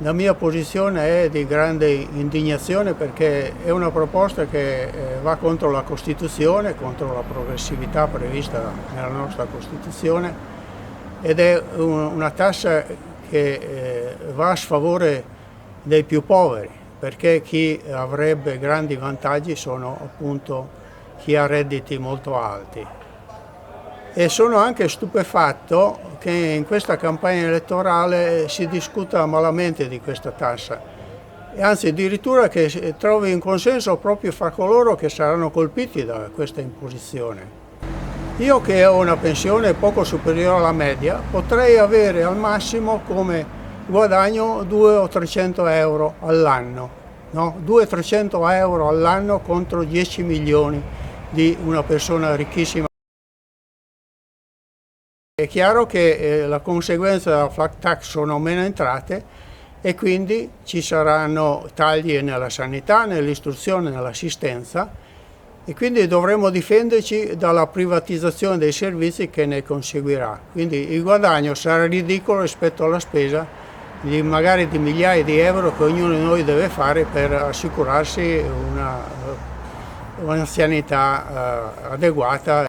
La mia posizione è di grande indignazione perché è una proposta che va contro la Costituzione, contro la progressività prevista nella nostra Costituzione ed è una tassa che va a sfavore dei più poveri, perché chi avrebbe grandi vantaggi sono appunto chi ha redditi molto alti. E sono anche stupefatto che in questa campagna elettorale si discuta malamente di questa tassa, e anzi addirittura che trovi un consenso proprio fra coloro che saranno colpiti da questa imposizione. Io che ho una pensione poco superiore alla media potrei avere al massimo come guadagno 200 o 300 euro all'anno, no? 200-300 euro all'anno contro 10 milioni di una persona ricchissima. È chiaro che la conseguenza della flat tax sono meno entrate e quindi ci saranno tagli nella sanità, nell'istruzione, nell'assistenza e quindi dovremo difenderci dalla privatizzazione dei servizi che ne conseguirà. Quindi il guadagno sarà ridicolo rispetto alla spesa magari di migliaia di euro che ognuno di noi deve fare per assicurarsi un'anzianità adeguata.